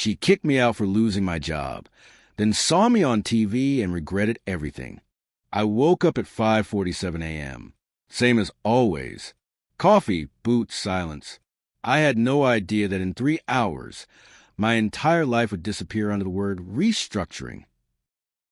She kicked me out for losing my job, then saw me on TV and regretted everything. I woke up at 5:47 a.m. Same as always. Coffee, boots, silence. I had no idea that in 3 hours, my entire life would disappear under the word restructuring.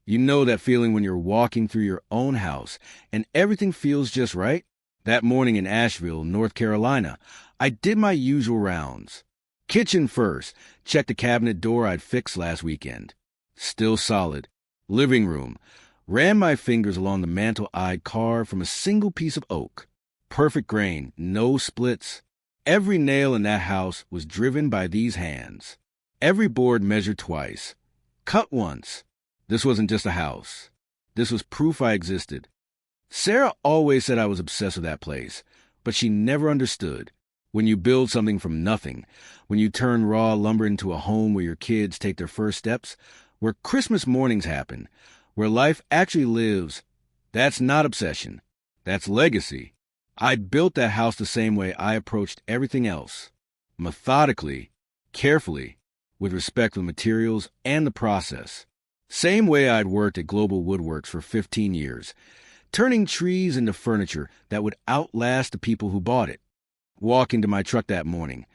You know that feeling when you're walking through your own house and everything feels just right? That morning in Asheville, North Carolina, I did my usual rounds. Kitchen first, checked the cabinet door I'd fixed last weekend. Still solid. Living room. Ran my fingers along the mantel I'd carved from a single piece of oak. Perfect grain, no splits. Every nail in that house was driven by these hands. Every board measured twice. Cut once. This wasn't just a house. This was proof I existed. Sarah always said I was obsessed with that place, but she never understood. When you build something from nothing, when you turn raw lumber into a home where your kids take their first steps, where Christmas mornings happen, where life actually lives, that's not obsession. That's legacy. I built that house the same way I approached everything else. Methodically, carefully, with respect for the materials and the process. Same way I'd worked at Global Woodworks for 15 years, turning trees into furniture that would outlast the people who bought it. Walking to my truck that morning,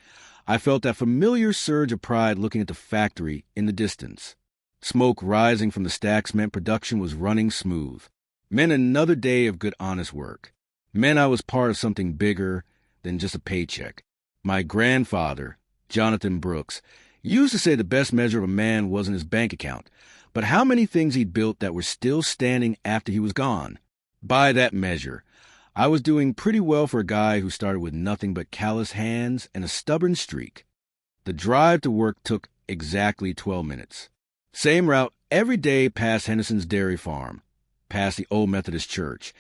I felt that familiar surge of pride looking at the factory in the distance. Smoke rising from the stacks meant production was running smooth. Meant another day of good, honest work. Meant I was part of something bigger than just a paycheck. My grandfather, Jonathan Brooks, used to say the best measure of a man wasn't his bank account, but how many things he'd built that were still standing after he was gone. By that measure, I was doing pretty well for a guy who started with nothing but callous hands and a stubborn streak. The drive to work took exactly 12 minutes. Same route every day past Henderson's Dairy Farm, past the Old Methodist Church,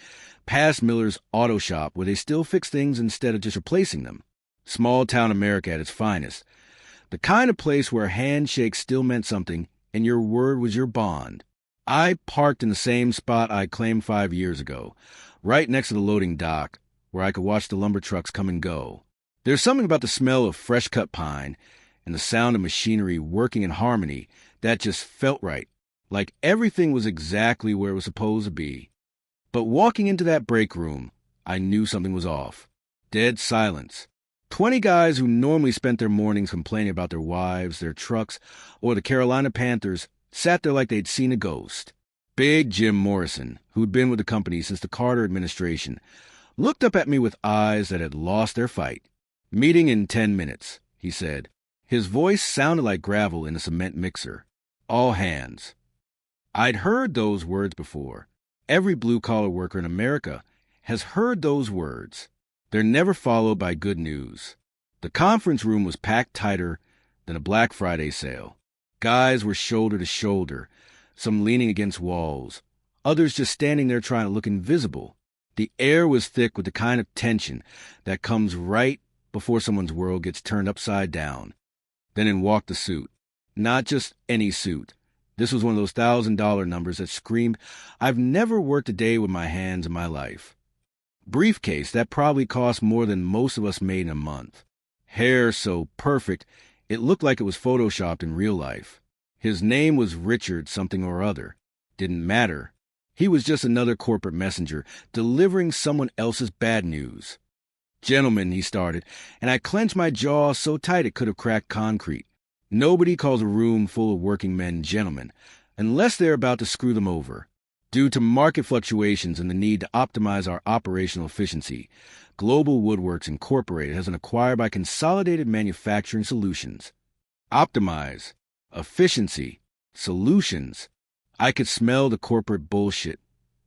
past Miller's Auto Shop where they still fix things instead of just replacing them. Small-town America at its finest. The kind of place where a handshake still meant something and your word was your bond. I parked in the same spot I claimed 5 years ago, right next to the loading dock, where I could watch the lumber trucks come and go. There's something about the smell of fresh-cut pine and the sound of machinery working in harmony that just felt right, like everything was exactly where it was supposed to be. But walking into that break room, I knew something was off. Dead silence. 20 guys who normally spent their mornings complaining about their wives, their trucks, or the Carolina Panthers sat there like they'd seen a ghost. Big Jim Morrison, who'd been with the company since the Carter administration, looked up at me with eyes that had lost their fight. "Meeting in 10 minutes, he said. His voice sounded like gravel in a cement mixer. All hands. I'd heard those words before. Every blue-collar worker in America has heard those words. They're never followed by good news. The conference room was packed tighter than a Black Friday sale. Guys were shoulder to shoulder, some leaning against walls, others just standing there trying to look invisible. The air was thick with the kind of tension that comes right before someone's world gets turned upside down. Then in walked the suit. Not just any suit. This was one of those $1,000 numbers that screamed, "I've never worked a day with my hands in my life." Briefcase that probably cost more than most of us made in a month. Hair so perfect, it looked like it was photoshopped in real life. His name was Richard something or other. Didn't matter. He was just another corporate messenger, delivering someone else's bad news. "Gentlemen," he started, and I clenched my jaw so tight it could have cracked concrete. Nobody calls a room full of working men gentlemen, unless they're about to screw them over. Due to market fluctuations and the need to optimize our operational efficiency, Global Woodworks Incorporated has been acquired by Consolidated Manufacturing Solutions. Optimize, efficiency, solutions. I could smell the corporate bullshit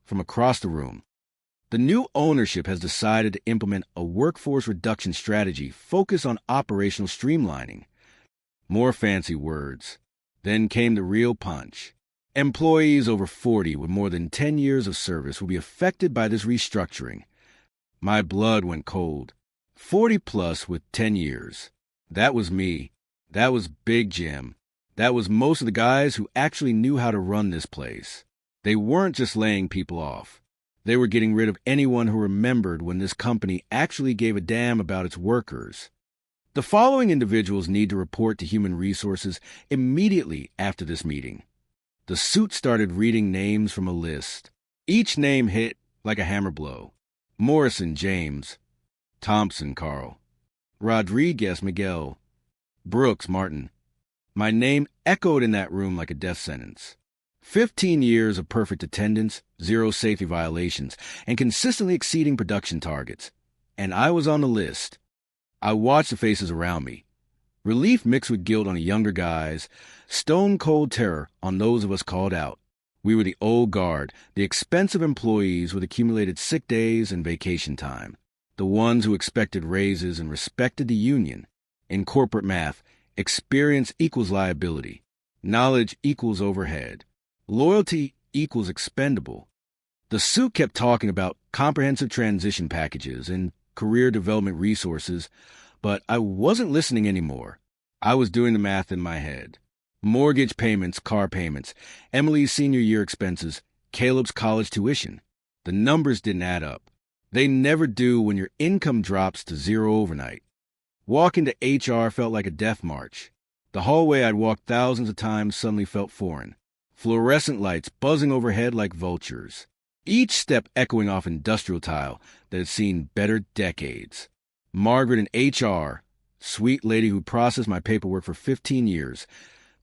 from across the room. The new ownership has decided to implement a workforce reduction strategy focused on operational streamlining. More fancy words. Then came the real punch. Employees over 40 with more than 10 years of service will be affected by this restructuring. My blood went cold. 40 plus with 10 years. That was me. That was Big Jim. That was most of the guys who actually knew how to run this place. They weren't just laying people off. They were getting rid of anyone who remembered when this company actually gave a damn about its workers. The following individuals need to report to Human Resources immediately after this meeting. The suit started reading names from a list. Each name hit like a hammer blow. Morrison, James. Thompson, Carl. Rodriguez, Miguel. Brooks, Martin. My name echoed in that room like a death sentence. 15 years of perfect attendance, 0 safety violations, and consistently exceeding production targets. And I was on the list. I watched the faces around me. Relief mixed with guilt on the younger guys, stone-cold terror on those of us called out. We were the old guard, the expensive employees with accumulated sick days and vacation time, the ones who expected raises and respected the union. In corporate math, experience equals liability. Knowledge equals overhead. Loyalty equals expendable. The suit kept talking about comprehensive transition packages and career development resources, but I wasn't listening anymore. I was doing the math in my head. Mortgage payments, car payments, Emily's senior year expenses, Caleb's college tuition. The numbers didn't add up. They never do when your income drops to 0 overnight. Walking to HR felt like a death march. The hallway I'd walked thousands of times suddenly felt foreign. Fluorescent lights buzzing overhead like vultures. Each step echoing off industrial tile that had seen better decades. Margaret in HR, sweet lady who processed my paperwork for 15 years,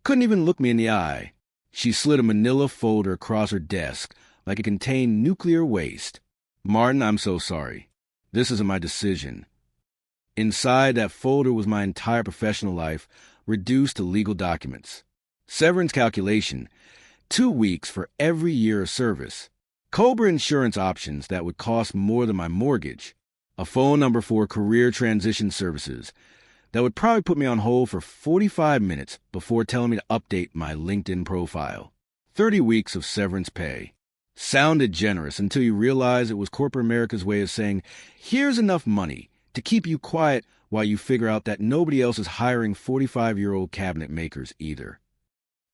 couldn't even look me in the eye. She slid a manila folder across her desk like it contained nuclear waste. Martin, I'm so sorry. This isn't my decision. Inside that folder was my entire professional life, reduced to legal documents. Severance calculation, 2 weeks for every year of service. COBRA insurance options that would cost more than my mortgage. A phone number for career transition services that would probably put me on hold for 45 minutes before telling me to update my LinkedIn profile. 30 weeks of severance pay. Sounded generous until you realize it was corporate America's way of saying, here's enough money to keep you quiet while you figure out that nobody else is hiring 45-year-old cabinet makers either.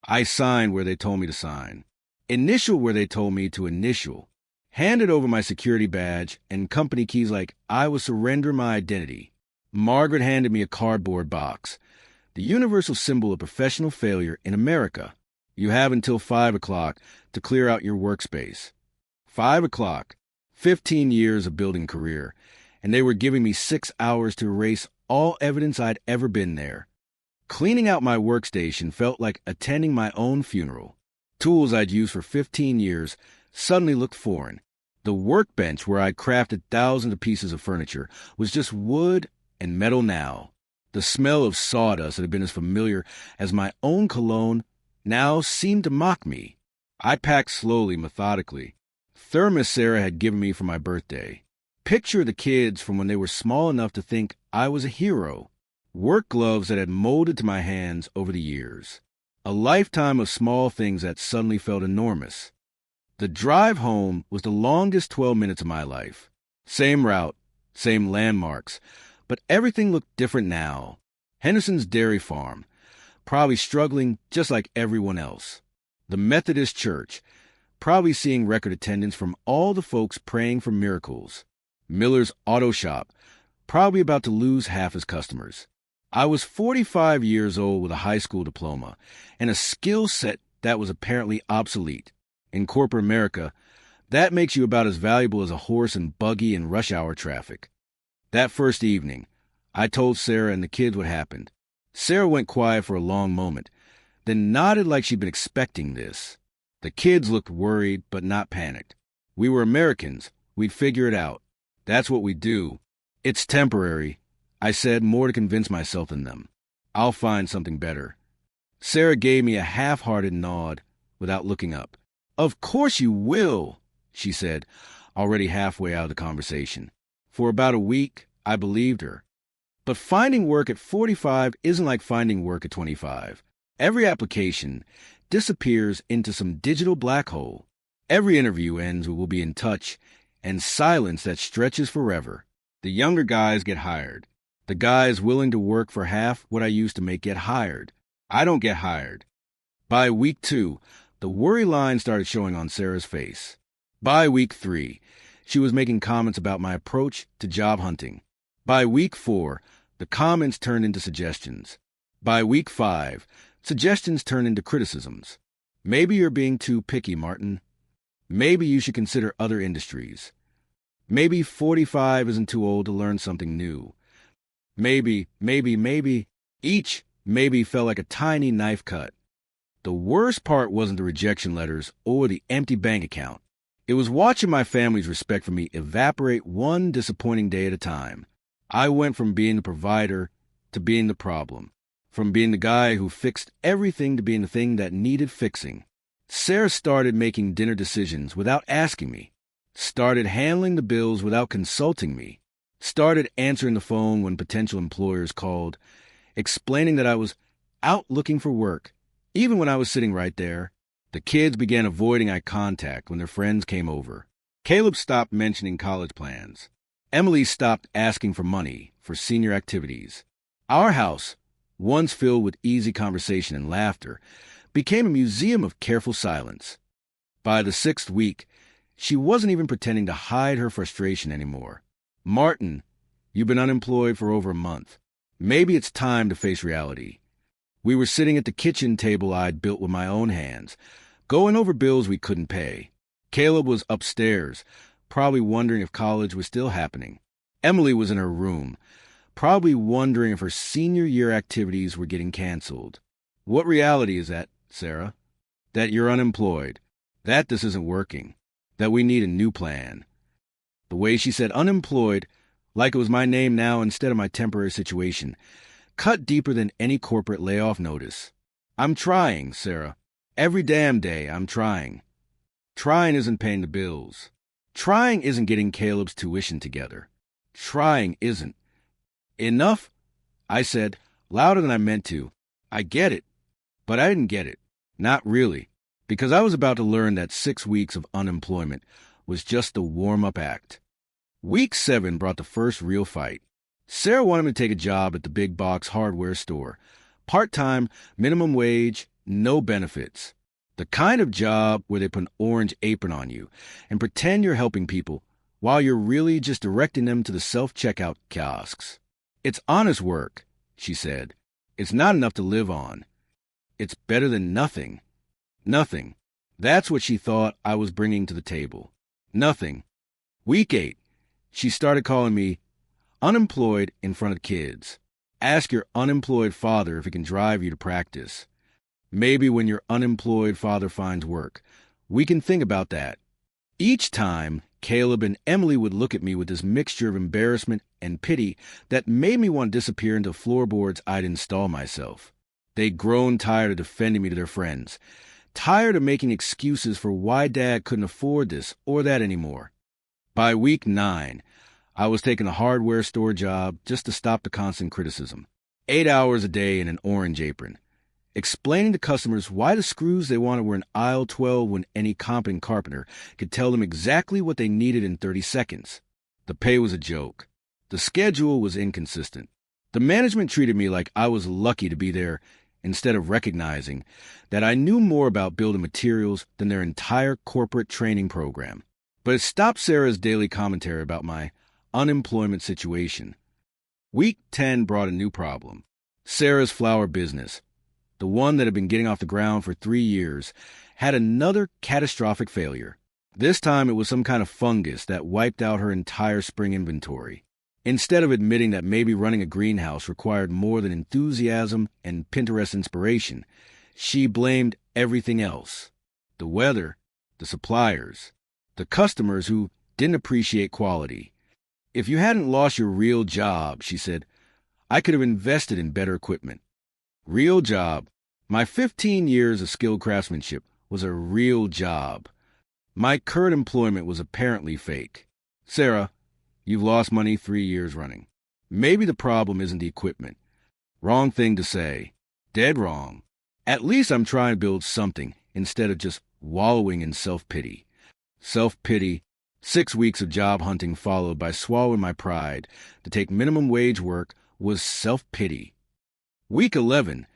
I signed where they told me to sign. Initial where they told me to initial. Handed over my security badge and company keys like I was surrendering my identity. Margaret handed me a cardboard box, the universal symbol of professional failure in America. You have until 5 o'clock to clear out your workspace. 5 o'clock, 15 years of building career, and they were giving me 6 hours to erase all evidence I'd ever been there. Cleaning out my workstation felt like attending my own funeral. Tools I'd used for 15 years suddenly looked foreign. The workbench where I'd crafted thousands of pieces of furniture was just wood and metal now. The smell of sawdust that had been as familiar as my own cologne now seemed to mock me. I packed slowly, methodically. Thermos Sarah had given me for my birthday. Picture the kids from when they were small enough to think I was a hero. Work gloves that had molded to my hands over the years. A lifetime of small things that suddenly felt enormous. The drive home was the longest 12 minutes of my life. Same route, same landmarks, but everything looked different now. Henderson's dairy farm, probably struggling just like everyone else. The Methodist church, probably seeing record attendance from all the folks praying for miracles. Miller's auto shop, probably about to lose half his customers. I was 45 years old with a high school diploma and a skill set that was apparently obsolete. In corporate America, that makes you about as valuable as a horse and buggy in rush hour traffic. That first evening, I told Sarah and the kids what happened. Sarah went quiet for a long moment, then nodded like she'd been expecting this. The kids looked worried, but not panicked. We were Americans. We'd figure it out. That's what we do. It's temporary, I said, more to convince myself than them. I'll find something better. Sarah gave me a half-hearted nod without looking up. Of course you will, she said, already halfway out of the conversation. For about a week, I believed her. But finding work at 45 isn't like finding work at 25. Every application disappears into some digital black hole. Every interview ends with "we'll be in touch," and silence that stretches forever. The younger guys get hired. The guys willing to work for half what I used to make get hired. I don't get hired. By week 2, the worry line started showing on Sarah's face. By week 3, she was making comments about my approach to job hunting. By week 4, The comments turned into suggestions. By week 5, suggestions turned into criticisms. Maybe you're being too picky, Martin. Maybe you should consider other industries. Maybe 45 isn't too old to learn something new. Maybe. Each maybe felt like a tiny knife cut. The worst part wasn't the rejection letters or the empty bank account. It was watching my family's respect for me evaporate one disappointing day at a time. I went from being the provider to being the problem, from being the guy who fixed everything to being the thing that needed fixing. Sarah started making dinner decisions without asking me, started handling the bills without consulting me, started answering the phone when potential employers called, explaining that I was out looking for work, even when I was sitting right there. The kids began avoiding eye contact when their friends came over. Caleb stopped mentioning college plans. Emily stopped asking for money for senior activities. Our house, once filled with easy conversation and laughter, became a museum of careful silence. By the 6th week, she wasn't even pretending to hide her frustration anymore. Martin, you've been unemployed for over a month. Maybe it's time to face reality. We were sitting at the kitchen table I'd built with my own hands, going over bills we couldn't pay. Caleb was upstairs, probably wondering if college was still happening. Emily was in her room, probably wondering if her senior year activities were getting canceled. What reality is that, Sarah? That you're unemployed, that this isn't working, that we need a new plan. The way she said unemployed, like it was my name now instead of my temporary situation, cut deeper than any corporate layoff notice. I'm trying, Sarah. Every damn day, I'm trying. Trying isn't paying the bills. Trying isn't getting Caleb's tuition together. Trying isn't. Enough? I said, louder than I meant to. I get it. But I didn't get it. Not really. Because I was about to learn that 6 weeks of unemployment was just the warm-up act. Week 7 brought the first real fight. Sarah wanted me to take a job at the big box hardware store. Part-time, minimum wage, no benefits. The kind of job where they put an orange apron on you and pretend you're helping people while you're really just directing them to the self-checkout kiosks. It's honest work, she said. It's not enough to live on. It's better than nothing. Nothing. That's what she thought I was bringing to the table. Nothing. Week 8, she started calling me unemployed in front of kids. Ask your unemployed father if he can drive you to practice. Maybe when your unemployed father finds work, we can think about that. Each time, Caleb and Emily would look at me with this mixture of embarrassment and pity that made me want to disappear into floorboards I'd install myself. They'd grown tired of defending me to their friends, tired of making excuses for why Dad couldn't afford this or that anymore. By week 9, I was taking a hardware store job just to stop the constant criticism. 8 hours a day in an orange apron, explaining to customers why the screws they wanted were in aisle 12 when any competent carpenter could tell them exactly what they needed in 30 seconds. The pay was a joke. The schedule was inconsistent. The management treated me like I was lucky to be there instead of recognizing that I knew more about building materials than their entire corporate training program. But it stopped Sarah's daily commentary about my unemployment situation. Week 10 brought a new problem. Sarah's flower business, the one that had been getting off the ground for 3 years, had another catastrophic failure. This time it was some kind of fungus that wiped out her entire spring inventory. Instead of admitting that maybe running a greenhouse required more than enthusiasm and Pinterest inspiration, she blamed everything else. The weather, the suppliers, the customers who didn't appreciate quality. If you hadn't lost your real job, she said, I could have invested in better equipment. Real job. My 15 years of skilled craftsmanship was a real job. My current employment was apparently fake. Sarah, you've lost money 3 years running. Maybe the problem isn't the equipment. Wrong thing to say. Dead wrong. At least I'm trying to build something instead of just wallowing in self-pity. Self-pity. 6 weeks of job hunting followed by swallowing my pride to take minimum wage work was self-pity. Week 11,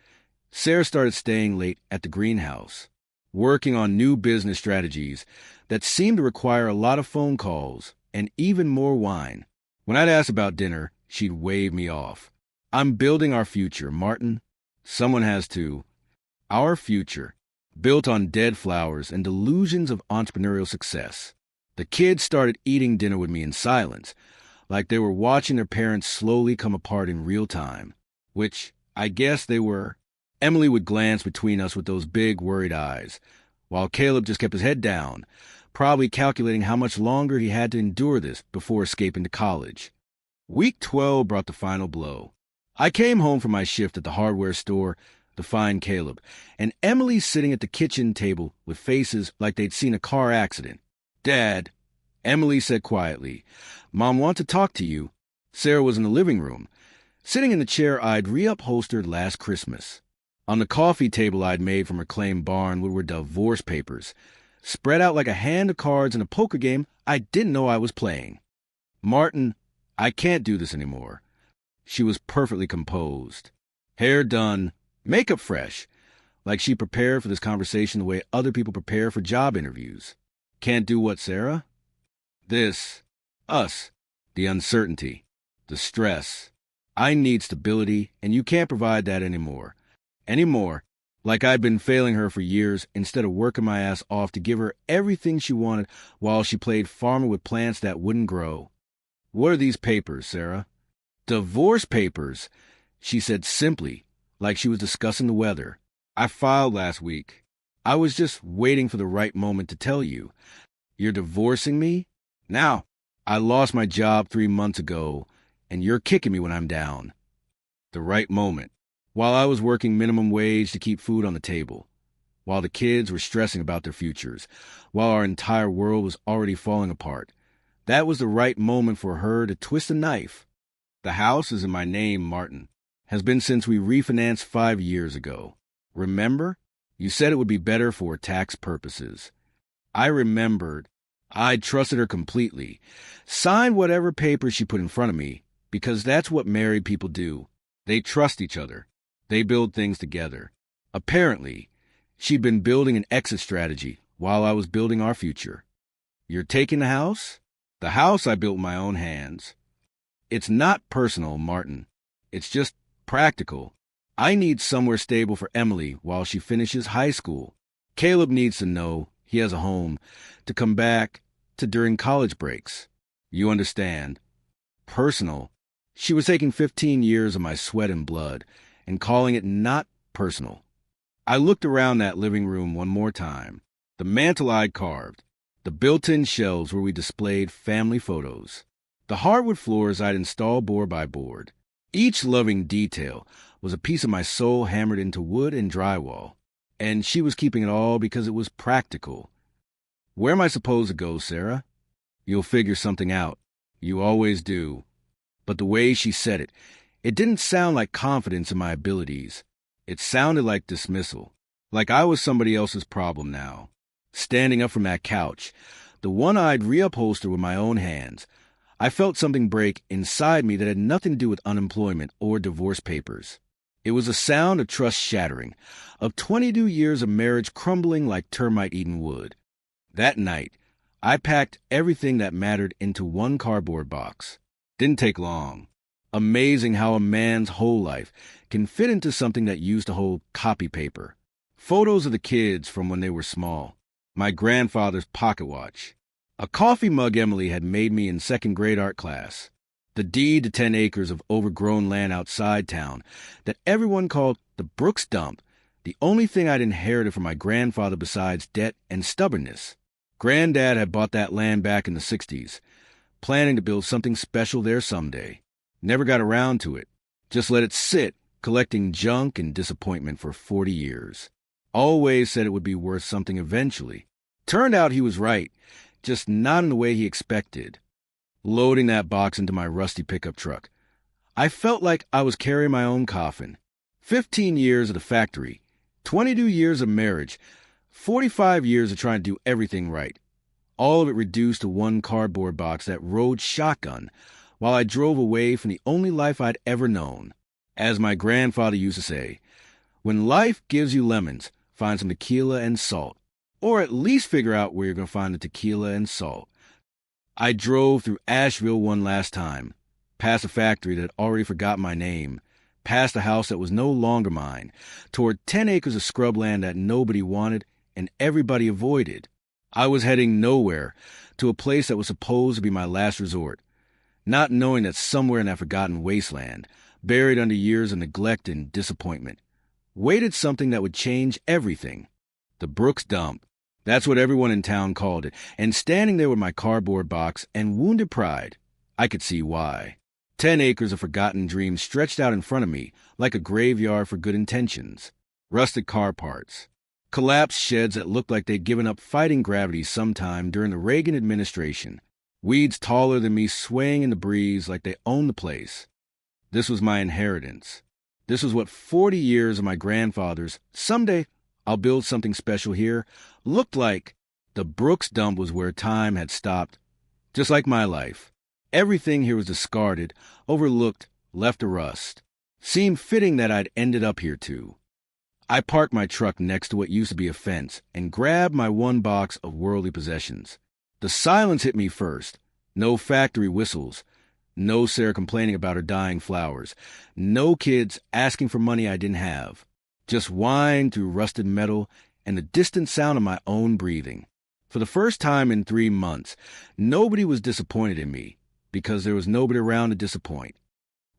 Sarah started staying late at the greenhouse, working on new business strategies that seemed to require a lot of phone calls and even more wine. When I'd ask about dinner, she'd wave me off. I'm building our future, Martin. Someone has to. Our future, built on dead flowers and delusions of entrepreneurial success. The kids started eating dinner with me in silence, like they were watching their parents slowly come apart in real time, which I guess they were. Emily would glance between us with those big, worried eyes, while Caleb just kept his head down, probably calculating how much longer he had to endure this before escaping to college. Week 12 brought the final blow. I came home from my shift at the hardware store to find Caleb, and Emily sitting at the kitchen table with faces like they'd seen a car accident. "Dad," Emily said quietly, "Mom wants to talk to you." Sarah was in the living room, sitting in the chair I'd reupholstered last Christmas. On the coffee table I'd made from her claimed barn were divorce papers, spread out like a hand of cards in a poker game I didn't know I was playing. "Martin, I can't do this anymore." She was perfectly composed. Hair done, makeup fresh, like she prepared for this conversation the way other people prepare for job interviews. "Can't do what, Sarah?" "This. Us. The uncertainty. The stress. I need stability, and you can't provide that anymore. Like I'd been failing her for years instead of working my ass off to give her everything she wanted while she played farmer with plants that wouldn't grow. "What are these papers, Sarah?" "Divorce papers," she said simply, like she was discussing the weather. "I filed last week. I was just waiting for the right moment to tell you. You're divorcing me? Now, I lost my job 3 months ago, and you're kicking me when I'm down." The right moment. While I was working minimum wage to keep food on the table, while the kids were stressing about their futures, while our entire world was already falling apart. That was the right moment for her to twist a knife. "The house is in my name, Martin. Has been since we refinanced 5 years ago. Remember? You said it would be better for tax purposes." I remembered. I'd trusted her completely. Signed whatever papers she put in front of me, because that's what married people do. They trust each other. They build things together. Apparently, she'd been building an exit strategy while I was building our future. "You're taking the house?" "The house I built with my own hands." "It's not personal, Martin. It's just practical. I need somewhere stable for Emily while she finishes high school. Caleb needs to know he has a home to come back to during college breaks. You understand? Personal." She was taking 15 years of my sweat and blood and calling it not personal. I looked around that living room one more time. The mantel I'd carved, the built-in shelves where we displayed family photos, the hardwood floors I'd installed board by board. Each loving detail was a piece of my soul hammered into wood and drywall, and she was keeping it all because it was practical. "Where am I supposed to go, Sarah?" "You'll figure something out. You always do." But the way she said it, it didn't sound like confidence in my abilities. It sounded like dismissal, like I was somebody else's problem now. Standing up from that couch, the one I'd reupholstered with my own hands, I felt something break inside me that had nothing to do with unemployment or divorce papers. It was a sound of trust shattering, of 22 years of marriage crumbling like termite-eaten wood. That night, I packed everything that mattered into one cardboard box. Didn't take long. Amazing how a man's whole life can fit into something that used to hold copy paper. Photos of the kids from when they were small. My grandfather's pocket watch. A coffee mug Emily had made me in second grade art class. The deed to 10 acres of overgrown land outside town that everyone called the Brooks Dump, the only thing I'd inherited from my grandfather besides debt and stubbornness. Granddad had bought that land back in the 60s, planning to build something special there someday. Never got around to it. Just let it sit, collecting junk and disappointment for 40 years. Always said it would be worth something eventually. Turned out he was right, just not in the way he expected. Loading that box into my rusty pickup truck, I felt like I was carrying my own coffin. 15 years at the factory, 22 years of marriage, 45 years of trying to do everything right. All of it reduced to one cardboard box that rode shotgun while I drove away from the only life I'd ever known. As my grandfather used to say, when life gives you lemons, find some tequila and salt. Or at least figure out where you're going to find the tequila and salt. I drove through Asheville one last time, past a factory that had already forgotten my name, past a house that was no longer mine, toward 10 acres of scrubland that nobody wanted and everybody avoided. I was heading nowhere, to a place that was supposed to be my last resort, not knowing that somewhere in that forgotten wasteland, buried under years of neglect and disappointment, waited something that would change everything. The Brooks Dump. That's what everyone in town called it, and standing there with my cardboard box and wounded pride, I could see why. 10 acres of forgotten dreams stretched out in front of me like a graveyard for good intentions. Rusted car parts. Collapsed sheds that looked like they'd given up fighting gravity sometime during the Reagan administration. Weeds taller than me swaying in the breeze like they owned the place. This was my inheritance. This was what 40 years of my grandfather's, someday I'll build something special here, looked like. The Brooks Dump was where time had stopped, just like my life. Everything here was discarded, overlooked, left to rust. Seemed fitting that I'd ended up here too. I parked my truck next to what used to be a fence and grabbed my one box of worldly possessions. The silence hit me first. No factory whistles. No Sarah complaining about her dying flowers. No kids asking for money I didn't have. Just whine through rusted metal and the distant sound of my own breathing. For the first time in 3 months, nobody was disappointed in me, because there was nobody around to disappoint.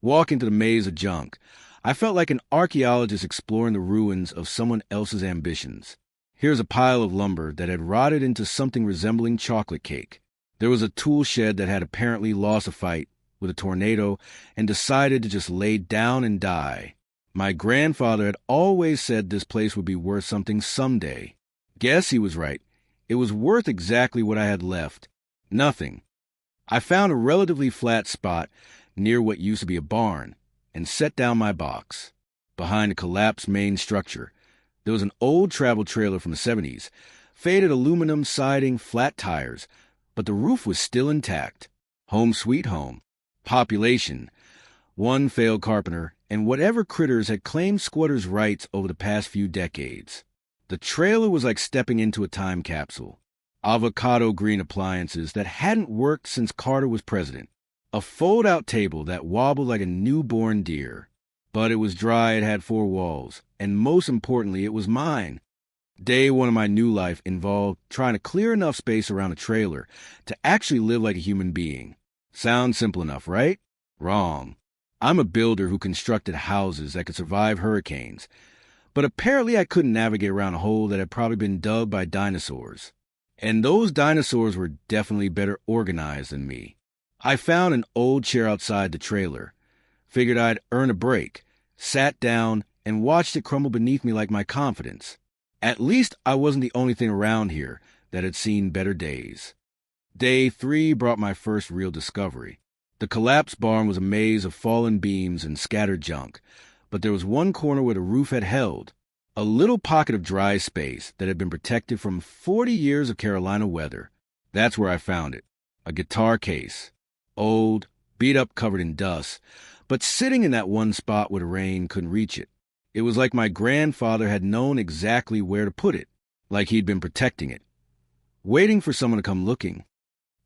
Walking through the maze of junk, I felt like an archaeologist exploring the ruins of someone else's ambitions. Here's a pile of lumber that had rotted into something resembling chocolate cake. There was a tool shed that had apparently lost a fight with a tornado and decided to just lay down and die. My grandfather had always said this place would be worth something someday. Guess he was right. It was worth exactly what I had left. Nothing. I found a relatively flat spot near what used to be a barn and set down my box. Behind a collapsed main structure, there was an old travel trailer from the 70s, faded aluminum siding, flat tires, but the roof was still intact. Home sweet home. Population. One failed carpenter, and whatever critters had claimed squatters' rights over the past few decades. The trailer was like stepping into a time capsule. Avocado green appliances that hadn't worked since Carter was president. A fold-out table that wobbled like a newborn deer. But it was dry, it had 4 walls, and most importantly, it was mine. Day one of my new life involved trying to clear enough space around a trailer to actually live like a human being. Sounds simple enough, right? Wrong. I'm a builder who constructed houses that could survive hurricanes, but apparently I couldn't navigate around a hole that had probably been dug by dinosaurs. And those dinosaurs were definitely better organized than me. I found an old chair outside the trailer, figured I'd earn a break, sat down, and watched it crumble beneath me like my confidence. At least I wasn't the only thing around here that had seen better days. Day 3 brought my first real discovery. The collapsed barn was a maze of fallen beams and scattered junk, but there was one corner where the roof had held, a little pocket of dry space that had been protected from 40 years of Carolina weather. That's where I found it, a guitar case. Old, beat up, covered in dust, but sitting in that one spot where the rain couldn't reach it. It was like my grandfather had known exactly where to put it, like he'd been protecting it, waiting for someone to come looking.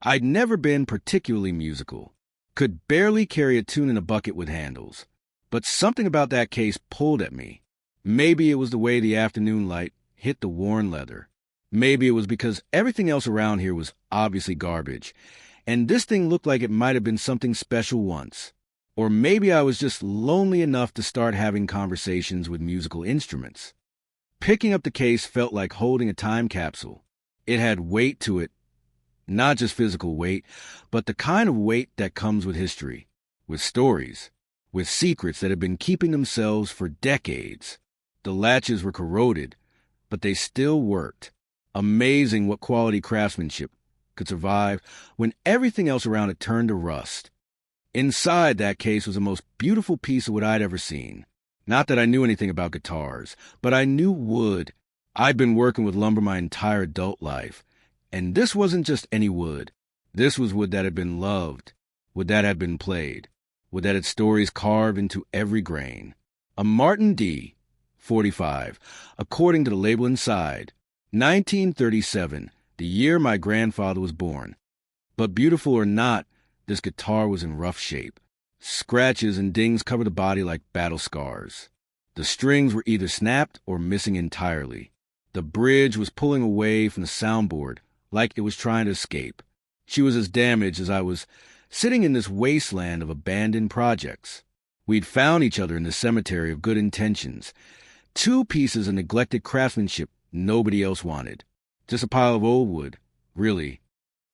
I'd never been particularly musical, could barely carry a tune in a bucket with handles, but something about that case pulled at me. Maybe it was the way the afternoon light hit the worn leather. Maybe it was because everything else around here was obviously garbage, and this thing looked like it might have been something special once. Or maybe I was just lonely enough to start having conversations with musical instruments. Picking up the case felt like holding a time capsule. It had weight to it, not just physical weight, but the kind of weight that comes with history, with stories, with secrets that had been keeping themselves for decades. The latches were corroded, but they still worked. Amazing what quality craftsmanship could survive when everything else around it turned to rust. Inside that case was the most beautiful piece of what I'd ever seen. Not that I knew anything about guitars, but I knew wood. I'd been working with lumber my entire adult life, and this wasn't just any wood. This was wood that had been loved, wood that had been played, wood that had stories carved into every grain. A Martin D. 45, according to the label inside. 1937, the year my grandfather was born. But beautiful or not, this guitar was in rough shape. Scratches and dings covered the body like battle scars. The strings were either snapped or missing entirely. The bridge was pulling away from the soundboard like it was trying to escape. She was as damaged as I was, sitting in this wasteland of abandoned projects. We'd found each other in the cemetery of good intentions. Two pieces of neglected craftsmanship nobody else wanted. Just a pile of old wood. Really.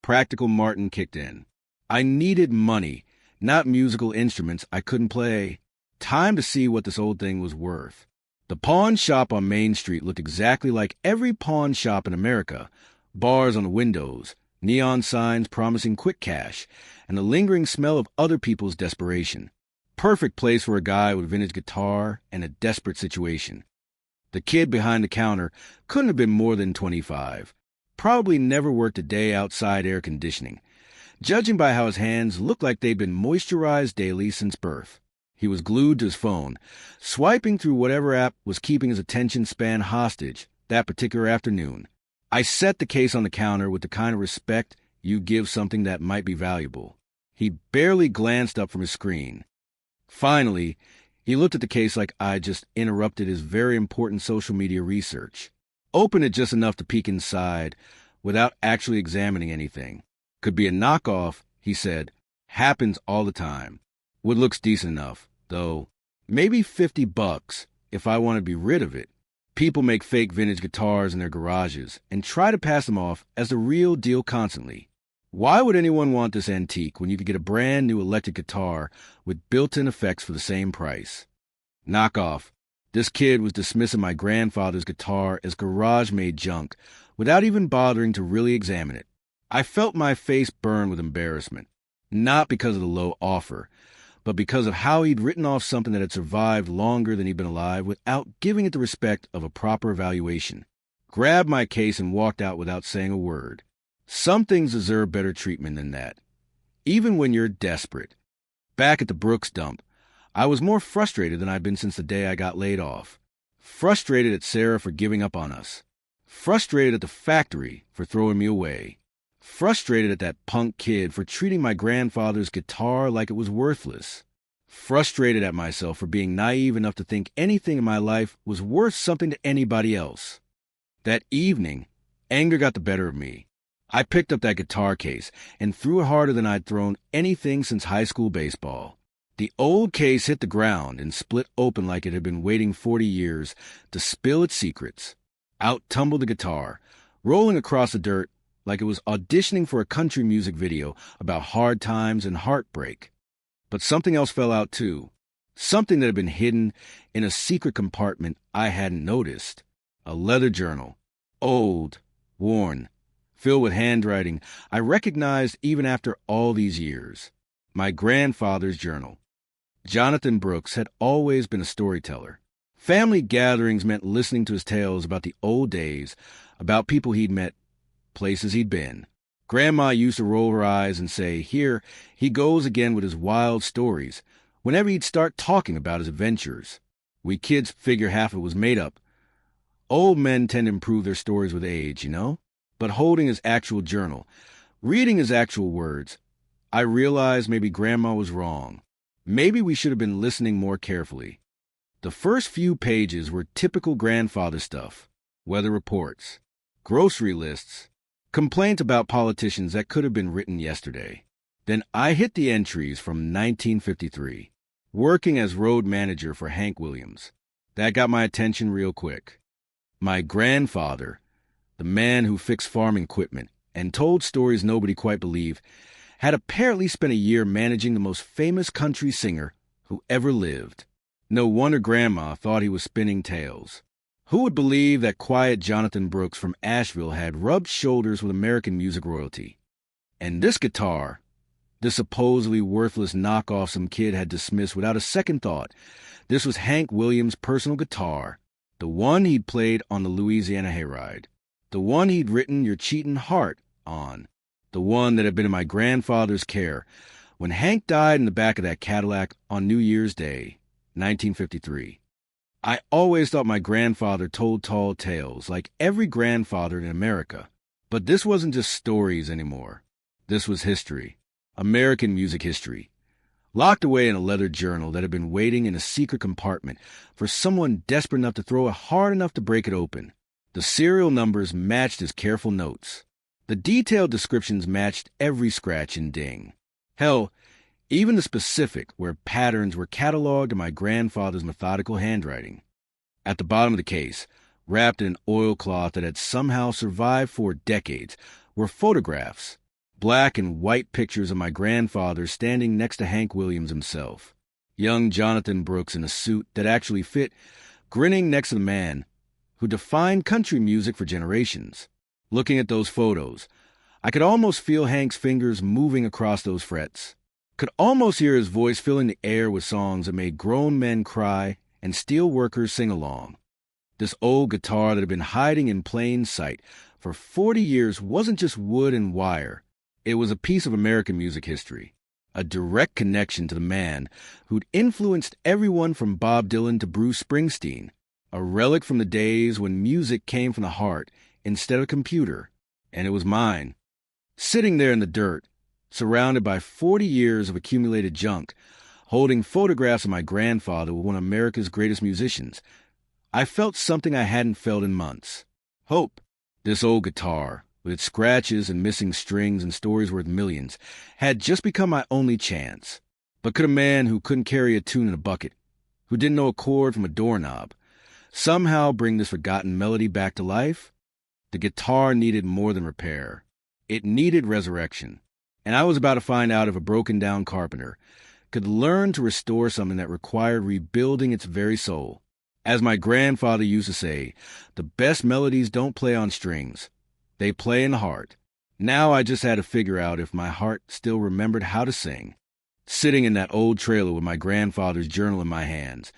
Practical Martin kicked in. I needed money, not musical instruments I couldn't play. Time to see what this old thing was worth. The pawn shop on Main Street looked exactly like every pawn shop in America. Bars on the windows, neon signs promising quick cash, and the lingering smell of other people's desperation. Perfect place for a guy with a vintage guitar and a desperate situation. The kid behind the counter couldn't have been more than 25. Probably never worked a day outside air conditioning, judging by how his hands looked like they'd been moisturized daily since birth. He was glued to his phone, swiping through whatever app was keeping his attention span hostage that particular afternoon. I set the case on the counter with the kind of respect you give something that might be valuable. He barely glanced up from his screen. Finally, he looked at the case like I just interrupted his very important social media research. Opened it just enough to peek inside without actually examining anything. Could be a knockoff, he said. Happens all the time. Wood looks decent enough, though. Maybe $50 if I want to be rid of it. People make fake vintage guitars in their garages and try to pass them off as the real deal constantly. Why would anyone want this antique when you could get a brand new electric guitar with built-in effects for the same price? Knockoff. This kid was dismissing my grandfather's guitar as garage-made junk without even bothering to really examine it. I felt my face burn with embarrassment, not because of the low offer, but because of how he'd written off something that had survived longer than he'd been alive without giving it the respect of a proper evaluation. Grabbed my case and walked out without saying a word. Some things deserve better treatment than that, even when you're desperate. Back at the Brooks dump, I was more frustrated than I'd been since the day I got laid off. Frustrated at Sarah for giving up on us. Frustrated at the factory for throwing me away. Frustrated at that punk kid for treating my grandfather's guitar like it was worthless. Frustrated at myself for being naive enough to think anything in my life was worth something to anybody else. That evening, anger got the better of me. I picked up that guitar case and threw it harder than I'd thrown anything since high school baseball. The old case hit the ground and split open like it had been waiting 40 years to spill its secrets. Out tumbled the guitar, rolling across the dirt like it was auditioning for a country music video about hard times and heartbreak. But something else fell out too. Something that had been hidden in a secret compartment I hadn't noticed. A leather journal. Old, worn, filled with handwriting I recognized even after all these years. My grandfather's journal. Jonathan Brooks had always been a storyteller. Family gatherings meant listening to his tales about the old days, about people he'd met, places he'd been. Grandma used to roll her eyes and say, "Here, he goes again with his wild stories," whenever he'd start talking about his adventures. We kids figure half it was made up. Old men tend to improve their stories with age, you know? But holding his actual journal, reading his actual words, I realized maybe Grandma was wrong. Maybe we should have been listening more carefully. The first few pages were typical grandfather stuff. Weather reports, grocery lists, complaints about politicians that could have been written yesterday. Then I hit the entries from 1953, working as road manager for Hank Williams. That got my attention real quick. My grandfather, the man who fixed farm equipment and told stories nobody quite believed, had apparently spent a year managing the most famous country singer who ever lived. No wonder Grandma thought he was spinning tales. Who would believe that quiet Jonathan Brooks from Asheville had rubbed shoulders with American music royalty? And this guitar, this supposedly worthless knockoff some kid had dismissed without a second thought, this was Hank Williams' personal guitar, the one he'd played on the Louisiana Hayride. The one he'd written Your Cheatin' Heart on. The one that had been in my grandfather's care when Hank died in the back of that Cadillac on New Year's Day, 1953. I always thought my grandfather told tall tales, like every grandfather in America. But this wasn't just stories anymore. This was history. American music history. locked away in a leather journal that had been waiting in a secret compartment for someone desperate enough to throw it hard enough to break it open. The serial numbers matched his careful notes. The detailed descriptions matched every scratch and ding. Hell, even the specific, where patterns were cataloged in my grandfather's methodical handwriting. At the bottom of the case, wrapped in an oilcloth that had somehow survived for decades, were photographs, black and white pictures of my grandfather standing next to Hank Williams himself. Young Jonathan Brooks in a suit that actually fit, grinning next to the man who defined country music for generations. Looking at those photos, I could almost feel Hank's fingers moving across those frets. Could almost hear his voice filling the air with songs that made grown men cry and steel workers sing along. This old guitar that had been hiding in plain sight for 40 years wasn't just wood and wire. It was a piece of American music history, a direct connection to the man who'd influenced everyone from Bob Dylan to Bruce Springsteen, a relic from the days when music came from the heart instead of computer, and it was mine. Sitting there in the dirt, surrounded by 40 years of accumulated junk, holding photographs of my grandfather with one of America's greatest musicians, I felt something I hadn't felt in months. Hope. This old guitar, with its scratches and missing strings and stories worth millions, had just become my only chance. But could a man who couldn't carry a tune in a bucket, who didn't know a chord from a doorknob, somehow bring this forgotten melody back to life? The guitar needed more than repair. It needed resurrection. And I was about to find out if a broken-down carpenter could learn to restore something that required rebuilding its very soul. As my grandfather used to say, the best melodies don't play on strings. They play in the heart. Now I just had to figure out if my heart still remembered how to sing. Sitting in that old trailer with my grandfather's journal in my hands,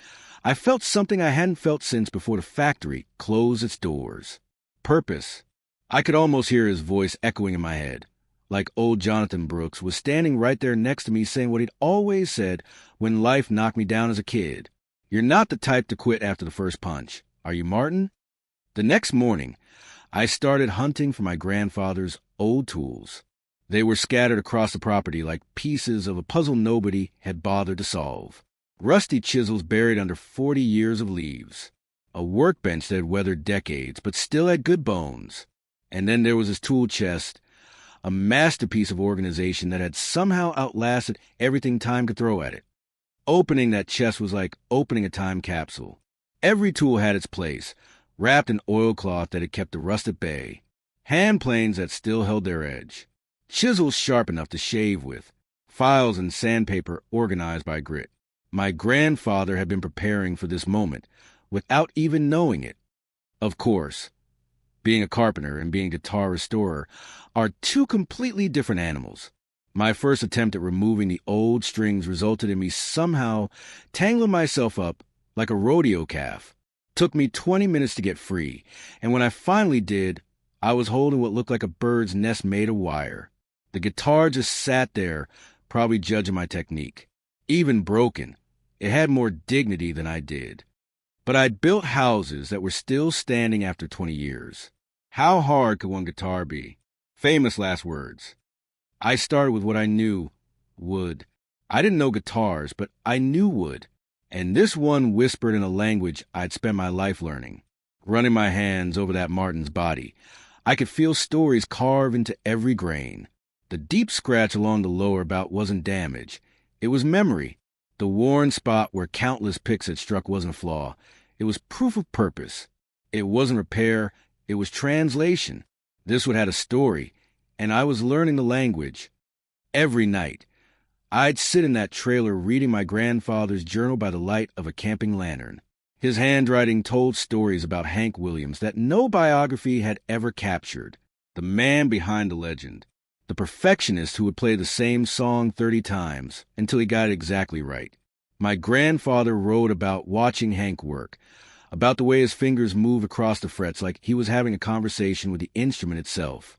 I felt something I hadn't felt since before the factory closed its doors. Purpose. I could almost hear his voice echoing in my head, like old Jonathan Brooks was standing right there next to me saying what he'd always said when life knocked me down as a kid. You're not the type to quit after the first punch, are you, Martin? The next morning, I started hunting for my grandfather's old tools. They were scattered across the property like pieces of a puzzle nobody had bothered to solve. Rusty chisels buried under 40 years of leaves. A workbench that had weathered decades, but still had good bones. And then there was his tool chest, a masterpiece of organization that had somehow outlasted everything time could throw at it. Opening that chest was like opening a time capsule. Every tool had its place, wrapped in oilcloth that had kept the rust at bay. Hand planes that still held their edge. Chisels sharp enough to shave with. Files and sandpaper organized by grit. My grandfather had been preparing for this moment, without even knowing it. Of course, being a carpenter and being a guitar restorer are two completely different animals. My first attempt at removing the old strings resulted in me somehow tangling myself up like a rodeo calf. Took me 20 minutes to get free, and when I finally did, I was holding what looked like a bird's nest made of wire. The guitar just sat there, probably judging my technique. Even broken, it had more dignity than I did. But I'd built houses that were still standing after 20 years. How hard could one guitar be? Famous last words. I started with what I knew, wood. I didn't know guitars, but I knew wood. And this one whispered in a language I'd spent my life learning. Running my hands over that Martin's body, I could feel stories carved into every grain. The deep scratch along the lower bout wasn't damage. It was memory. The worn spot where countless picks had struck wasn't a flaw. It was proof of purpose. It wasn't repair. It was translation. This one had a story, and I was learning the language. Every night, I'd sit in that trailer reading my grandfather's journal by the light of a camping lantern. His handwriting told stories about Hank Williams that no biography had ever captured. The man behind the legend. The perfectionist who would play the same song 30 times until he got it exactly right. My grandfather wrote about watching Hank work, about the way his fingers moved across the frets like he was having a conversation with the instrument itself.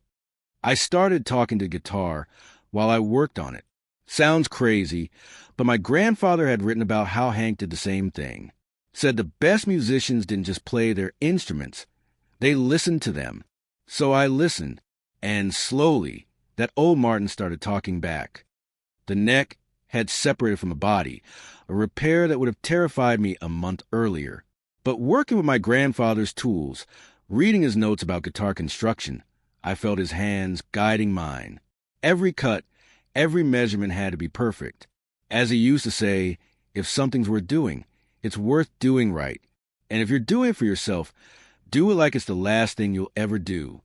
I started talking to the guitar while I worked on it. Sounds crazy, but my grandfather had written about how Hank did the same thing. Said the best musicians didn't just play their instruments, they listened to them. So I listened, and slowly, that old Martin started talking back. The neck, head separated from the body, a repair that would have terrified me a month earlier. But working with my grandfather's tools, reading his notes about guitar construction, I felt his hands guiding mine. Every cut, every measurement had to be perfect. As he used to say, if something's worth doing, it's worth doing right. And if you're doing it for yourself, do it like it's the last thing you'll ever do.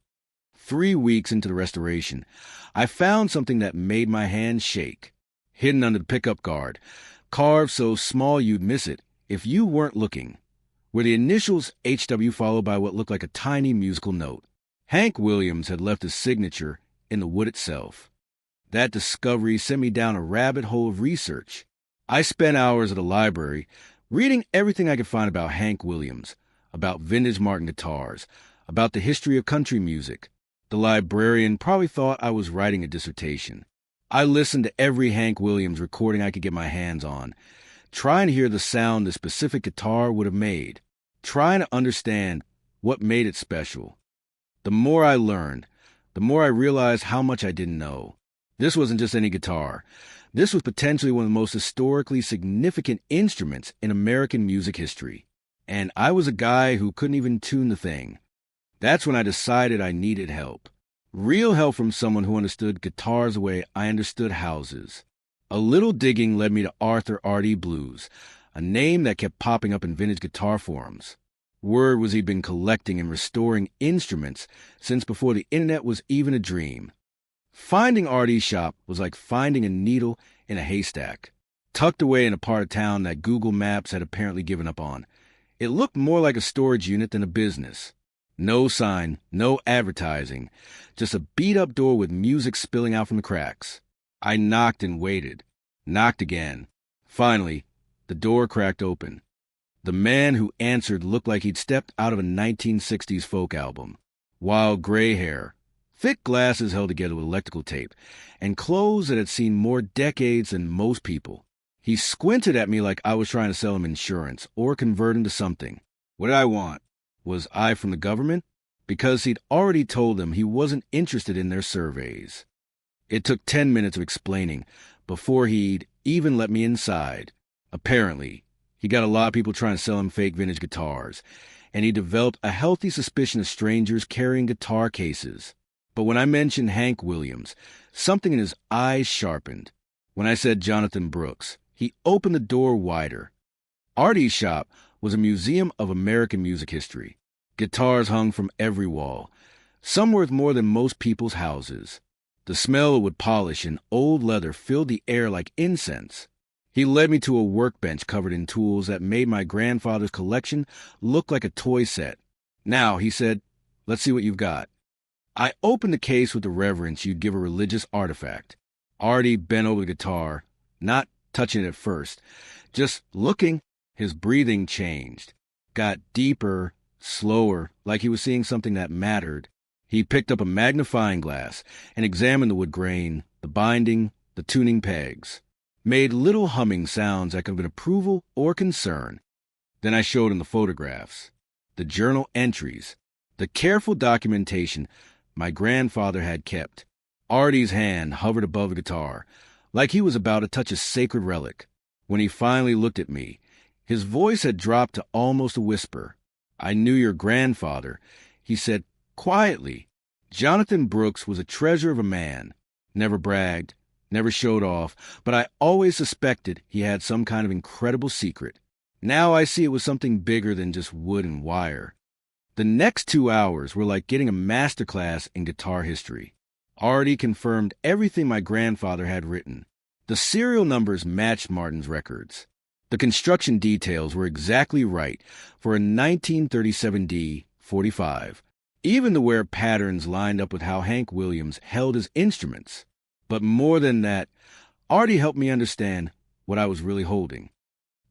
3 weeks into the restoration, I found something that made my hand shake. Hidden under the pickup guard, carved so small you'd miss it if you weren't looking, were the initials HW followed by what looked like a tiny musical note. Hank Williams had left his signature in the wood itself. That discovery sent me down a rabbit hole of research. I spent hours at the library reading everything I could find about Hank Williams, about vintage Martin guitars, about the history of country music. The librarian probably thought I was writing a dissertation. I listened to every Hank Williams recording I could get my hands on, trying to hear the sound the specific guitar would have made, trying to understand what made it special. The more I learned, the more I realized how much I didn't know. This wasn't just any guitar. This was potentially one of the most historically significant instruments in American music history. And I was a guy who couldn't even tune the thing. That's when I decided I needed help. Real help from someone who understood guitars the way I understood houses. A little digging led me to Arthur R.D. Blues, a name that kept popping up in vintage guitar forums. Word was he'd been collecting and restoring instruments since before the internet was even a dream. Finding R.D.'s shop was like finding a needle in a haystack, tucked away in a part of town that Google Maps had apparently given up on. It looked more like a storage unit than a business. No sign, no advertising, just a beat-up door with music spilling out from the cracks. I knocked and waited, knocked again. Finally, the door cracked open. The man who answered looked like he'd stepped out of a 1960s folk album. Wild gray hair, thick glasses held together with electrical tape, and clothes that had seen more decades than most people. He squinted at me like I was trying to sell him insurance or convert him to something. What did I want? Was I from the government? Because he'd already told them he wasn't interested in their surveys. It took 10 minutes of explaining before he'd even let me inside. Apparently, he got a lot of people trying to sell him fake vintage guitars, and he developed a healthy suspicion of strangers carrying guitar cases. But when I mentioned Hank Williams, something in his eyes sharpened. When I said Jonathan Brooks, he opened the door wider. Artie's shop was a museum of American music history. Guitars hung from every wall, some worth more than most people's houses. The smell of wood polish and old leather filled the air like incense. He led me to a workbench covered in tools that made my grandfather's collection look like a toy set. Now, he said, let's see what you've got. I opened the case with the reverence you'd give a religious artifact. Artie bent over the guitar, not touching it at first, just looking. His breathing changed, got deeper, slower, like he was seeing something that mattered. He picked up a magnifying glass and examined the wood grain, the binding, the tuning pegs. Made little humming sounds that could have been approval or concern. Then I showed him the photographs, the journal entries, the careful documentation my grandfather had kept. Artie's hand hovered above the guitar, like he was about to touch a sacred relic. When he finally looked at me, his voice had dropped to almost a whisper. I knew your grandfather, he said quietly. Jonathan Brooks was a treasure of a man. Never bragged, never showed off, but I always suspected he had some kind of incredible secret. Now I see it was something bigger than just wood and wire. The next 2 hours were like getting a masterclass in guitar history. Artie confirmed everything my grandfather had written. The serial numbers matched Martin's records. The construction details were exactly right for a 1937D 45. Even the wear patterns lined up with how Hank Williams held his instruments. But more than that, Artie helped me understand what I was really holding.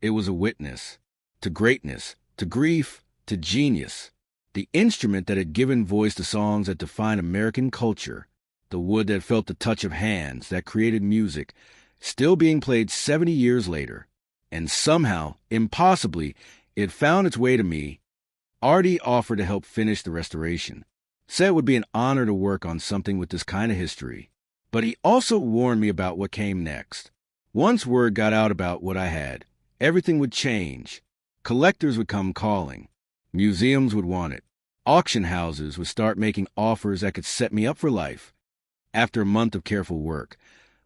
It was a witness to greatness, to grief, to genius. The instrument that had given voice to songs that defined American culture. The wood that felt the touch of hands that created music, still being played 70 years later. And somehow, impossibly, it found its way to me. Artie offered to help finish the restoration. Said it would be an honor to work on something with this kind of history. But he also warned me about what came next. Once word got out about what I had, everything would change. Collectors would come calling. Museums would want it. Auction houses would start making offers that could set me up for life. After a month of careful work,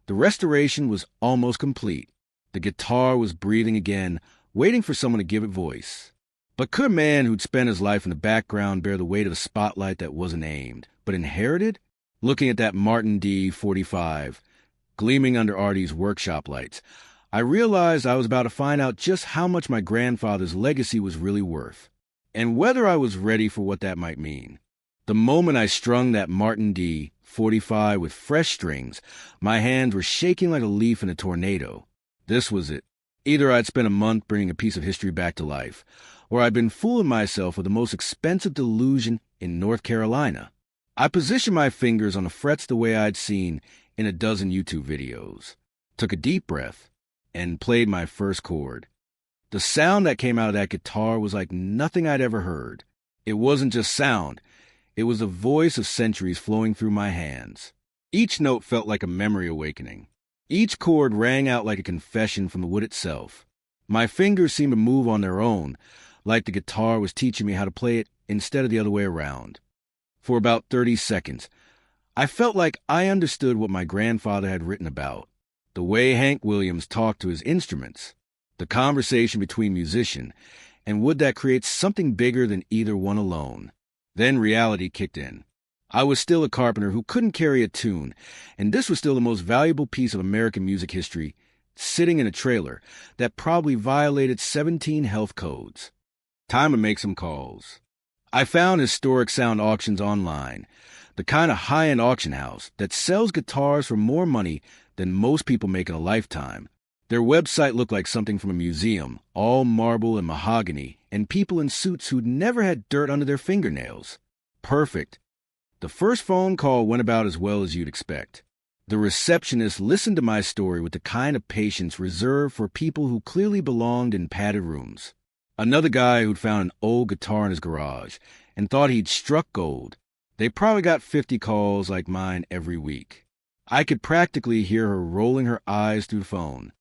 the restoration was almost complete. The guitar was breathing again, waiting for someone to give it voice. But could a man who'd spent his life in the background bear the weight of the spotlight that wasn't aimed, but inherited? Looking at that Martin D 45, gleaming under Artie's workshop lights, I realized I was about to find out just how much my grandfather's legacy was really worth, and whether I was ready for what that might mean. The moment I strung that Martin D 45 with fresh strings, my hands were shaking like a leaf in a tornado. This was it. Either I'd spent a month bringing a piece of history back to life, or I'd been fooling myself with the most expensive delusion in North Carolina. I positioned my fingers on the frets the way I'd seen in a dozen YouTube videos, took a deep breath, and played my first chord. The sound that came out of that guitar was like nothing I'd ever heard. It wasn't just sound. It was the voice of centuries flowing through my hands. Each note felt like a memory awakening. Each chord rang out like a confession from the wood itself. My fingers seemed to move on their own, like the guitar was teaching me how to play it instead of the other way around. For about 30 seconds, I felt like I understood what my grandfather had written about, the way Hank Williams talked to his instruments, the conversation between musicians, and would that create something bigger than either one alone. Then reality kicked in. I was still a carpenter who couldn't carry a tune, and this was still the most valuable piece of American music history, sitting in a trailer that probably violated 17 health codes. Time to make some calls. I found Historic Sound Auctions online, the kind of high-end auction house that sells guitars for more money than most people make in a lifetime. Their website looked like something from a museum, all marble and mahogany, and people in suits who'd never had dirt under their fingernails. Perfect. The first phone call went about as well as you'd expect. The receptionist listened to my story with the kind of patience reserved for people who clearly belonged in padded rooms. Another guy who'd found an old guitar in his garage and thought he'd struck gold. They probably got 50 calls like mine every week. I could practically hear her rolling her eyes through the phone.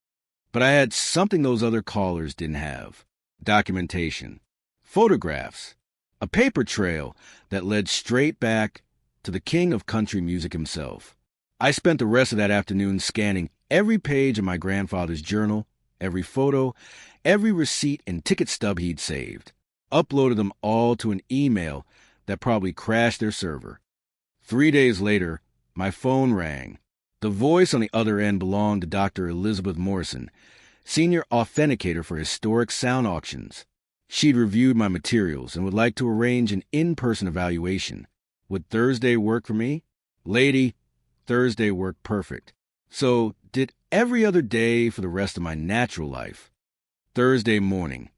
But I had something those other callers didn't have. Documentation. Photographs. A paper trail that led straight back to the king of country music himself. I spent the rest of that afternoon scanning every page of my grandfather's journal, every photo, every receipt and ticket stub he'd saved. Uploaded them all to an email that probably crashed their server. 3 days later, my phone rang. The voice on the other end belonged to Dr. Elizabeth Morrison, senior authenticator for Historic Sound Auctions. She'd reviewed my materials and would like to arrange an in-person evaluation. Would Thursday work for me? Lady, Thursday worked perfect. So did every other day for the rest of my natural life. Thursday morning.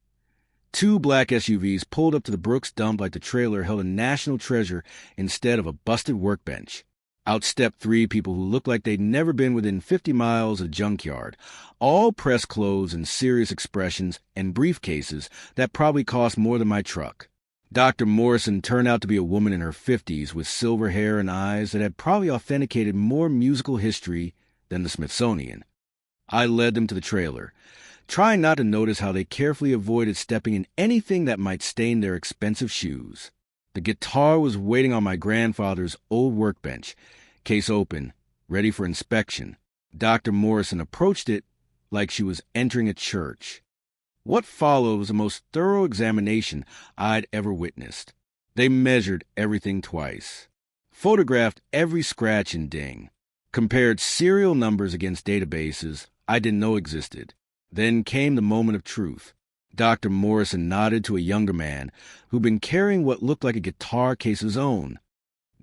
2 black SUVs pulled up to the Brooks dump like the trailer held a national treasure instead of a busted workbench. Out stepped 3 people who looked like they'd never been within 50 miles of a junkyard, all pressed clothes and serious expressions and briefcases that probably cost more than my truck. Dr. Morrison turned out to be a woman in her 50s with silver hair and eyes that had probably authenticated more musical history than the Smithsonian. I led them to the trailer, trying not to notice how they carefully avoided stepping in anything that might stain their expensive shoes. The guitar was waiting on my grandfather's old workbench, case open, ready for inspection. Dr. Morrison approached it like she was entering a church. What followed was the most thorough examination I'd ever witnessed. They measured everything twice, photographed every scratch and ding, compared serial numbers against databases I didn't know existed. Then came the moment of truth. Dr. Morrison nodded to a younger man who'd been carrying what looked like a guitar case of his own.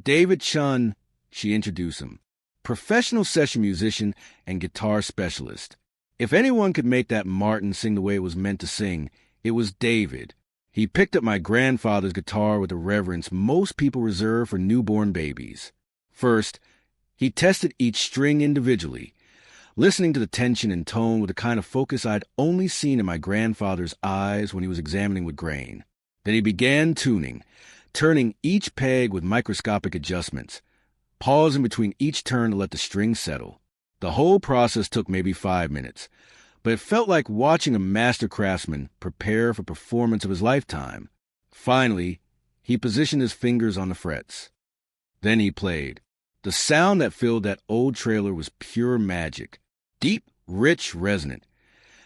David Chun, she introduced him, professional session musician and guitar specialist. If anyone could make that Martin sing the way it was meant to sing, it was David. He picked up my grandfather's guitar with the reverence most people reserve for newborn babies. First, he tested each string individually, listening to the tension and tone with the kind of focus I'd only seen in my grandfather's eyes when he was examining with grain. Then he began tuning, turning each peg with microscopic adjustments, pausing between each turn to let the strings settle. The whole process took maybe 5 minutes, but it felt like watching a master craftsman prepare for performance of his lifetime. Finally, he positioned his fingers on the frets. Then he played. The sound that filled that old trailer was pure magic. Deep, rich, resonant.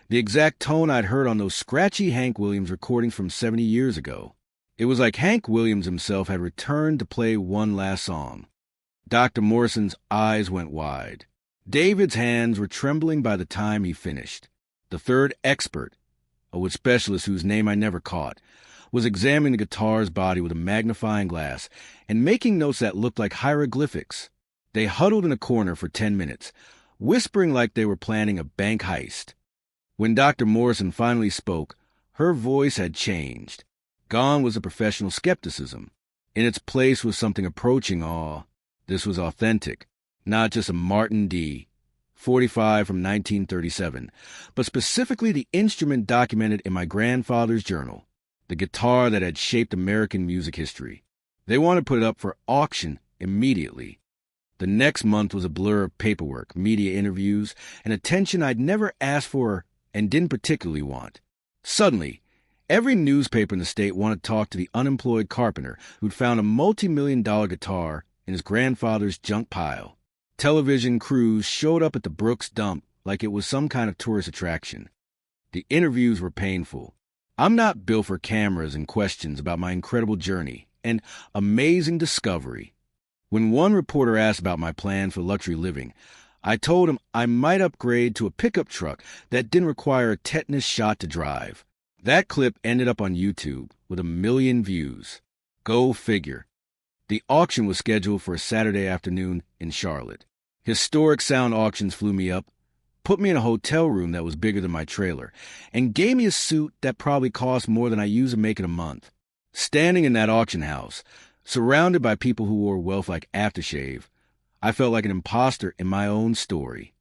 The exact tone I'd heard on those scratchy Hank Williams recordings from 70 years ago. It was like Hank Williams himself had returned to play one last song. Dr. Morrison's eyes went wide. David's hands were trembling by the time he finished. The third expert, a wood specialist whose name I never caught, was examining the guitar's body with a magnifying glass and making notes that looked like hieroglyphics. They huddled in a corner for 10 minutes, whispering like they were planning a bank heist. When Dr. Morrison finally spoke, her voice had changed. Gone was the professional skepticism. In its place was something approaching awe. This was authentic, not just a Martin D. 45 from 1937, but specifically the instrument documented in my grandfather's journal, the guitar that had shaped American music history. They wanted to put it up for auction immediately. The next month was a blur of paperwork, media interviews, and attention I'd never asked for and didn't particularly want. Suddenly, every newspaper in the state wanted to talk to the unemployed carpenter who'd found a multi-million-dollar guitar in his grandfather's junk pile. Television crews showed up at the Brooks dump like it was some kind of tourist attraction. The interviews were painful. I'm not built for cameras and questions about my incredible journey and amazing discovery. When one reporter asked about my plan for luxury living, I told him I might upgrade to a pickup truck that didn't require a tetanus shot to drive. That clip ended up on YouTube with 1 million views. Go figure. The auction was scheduled for a Saturday afternoon in Charlotte. Historic Sound Auctions flew me up, put me in a hotel room that was bigger than my trailer, and gave me a suit that probably cost more than I usually make in a month. Standing in that auction house, surrounded by people who wore wealth like aftershave, I felt like an imposter in my own story.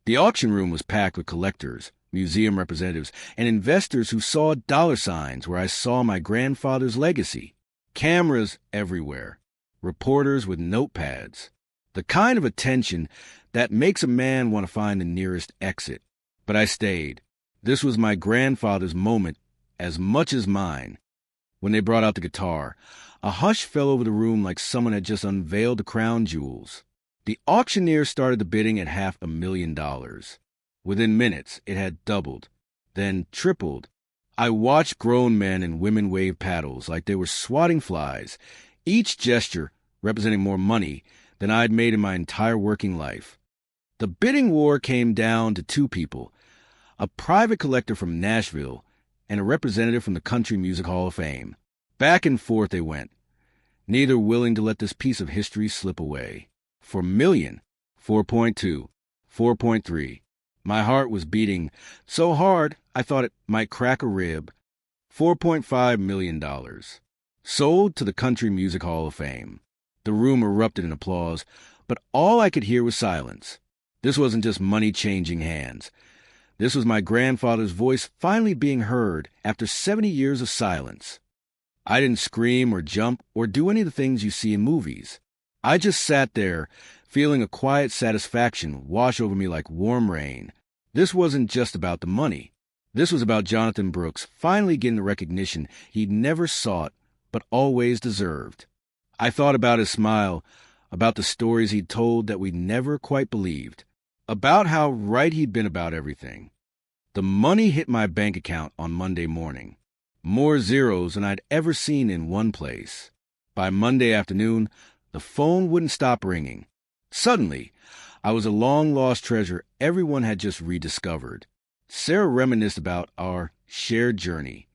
The auction room was packed with collectors, museum representatives, and investors who saw dollar signs where I saw my grandfather's legacy. Cameras everywhere. Reporters with notepads. The kind of attention that makes a man want to find the nearest exit. But I stayed. This was my grandfather's moment as much as mine. When they brought out the guitar, a hush fell over the room like someone had just unveiled the crown jewels. The auctioneer started the bidding at $500,000. Within minutes, it had doubled, then tripled. I watched grown men and women wave paddles like they were swatting flies, each gesture representing more money than I'd made in my entire working life. The bidding war came down to two people, a private collector from Nashville and a representative from the Country Music Hall of Fame. Back and forth they went, neither willing to let this piece of history slip away. For a million, 4.2, 4.3. My heart was beating so hard I thought it might crack a rib. $4.5 million. Sold to the Country Music Hall of Fame. The room erupted in applause, but all I could hear was silence. This wasn't just money changing hands. This was my grandfather's voice finally being heard after 70 years of silence. I didn't scream or jump or do any of the things you see in movies. I just sat there, feeling a quiet satisfaction wash over me like warm rain. This wasn't just about the money. This was about Jonathan Brooks finally getting the recognition he'd never sought but always deserved. I thought about his smile, about the stories he'd told that we'd never quite believed, about how right he'd been about everything. The money hit my bank account on Monday morning. More zeros than I'd ever seen in one place. By Monday afternoon, the phone wouldn't stop ringing. Suddenly, I was a long-lost treasure everyone had just rediscovered. Sarah reminisced about our shared journey.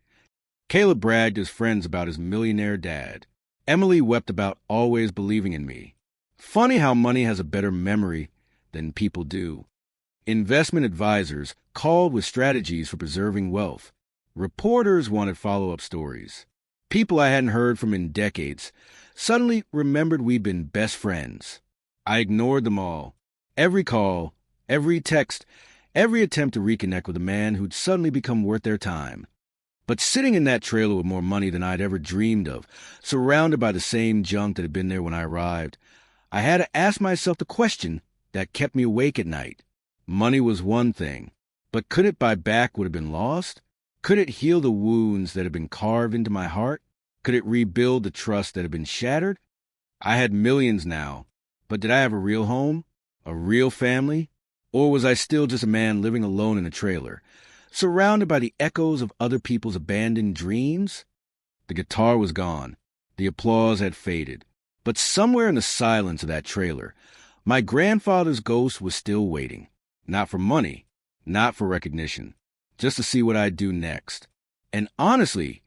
Caleb bragged to his friends about his millionaire dad. Emily wept about always believing in me. Funny how money has a better memory than people do. Investment advisors called with strategies for preserving wealth. Reporters wanted follow-up stories. People I hadn't heard from in decades suddenly remembered we'd been best friends. I ignored them all. Every call, every text, every attempt to reconnect with a man who'd suddenly become worth their time. But sitting in that trailer with more money than I'd ever dreamed of, surrounded by the same junk that had been there when I arrived, I had to ask myself the question that kept me awake at night. Money was one thing, but could it buy back what had been lost? Could it heal the wounds that had been carved into my heart? Could it rebuild the trust that had been shattered? I had millions now, but did I have a real home? A real family? Or was I still just a man living alone in a trailer, surrounded by the echoes of other people's abandoned dreams? The guitar was gone. The applause had faded. But somewhere in the silence of that trailer, my grandfather's ghost was still waiting. Not for money, not for recognition, just to see what I'd do next. And honestly,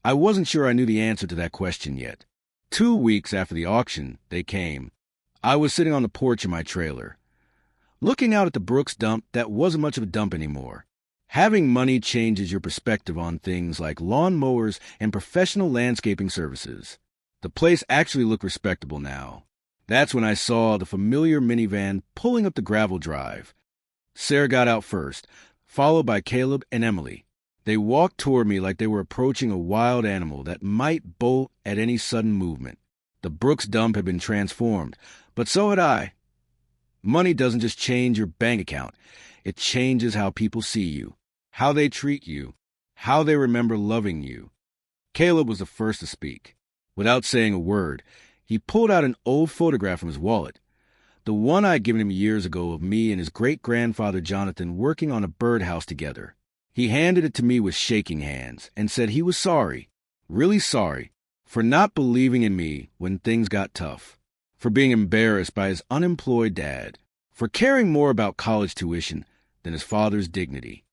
I wasn't sure I knew the answer to that question yet. 2 weeks after the auction, they came. I was sitting on the porch of my trailer, looking out at the Brooks dump that wasn't much of a dump anymore. Having money changes your perspective on things like lawn mowers and professional landscaping services. The place actually looked respectable now. That's when I saw the familiar minivan pulling up the gravel drive. Sarah got out first, followed by Caleb and Emily. They walked toward me like they were approaching a wild animal that might bolt at any sudden movement. The Brooks dump had been transformed, but so had I. Money doesn't just change your bank account. It changes how people see you, how they treat you, how they remember loving you. Caleb was the first to speak. Without saying a word, he pulled out an old photograph from his wallet, the one I'd given him years ago of me and his great-grandfather Jonathan working on a birdhouse together. He handed it to me with shaking hands and said he was sorry, really sorry, for not believing in me when things got tough, for being embarrassed by his unemployed dad, for caring more about college tuition than his father's dignity.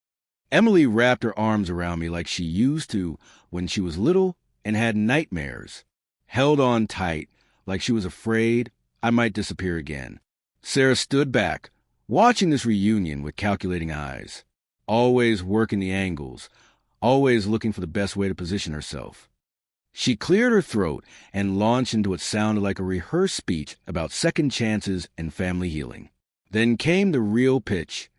Emily wrapped her arms around me like she used to when she was little and had nightmares, held on tight like she was afraid I might disappear again. Sarah stood back, watching this reunion with calculating eyes, always working the angles, always looking for the best way to position herself. She cleared her throat and launched into what sounded like a rehearsed speech about second chances and family healing. Then came the real pitch.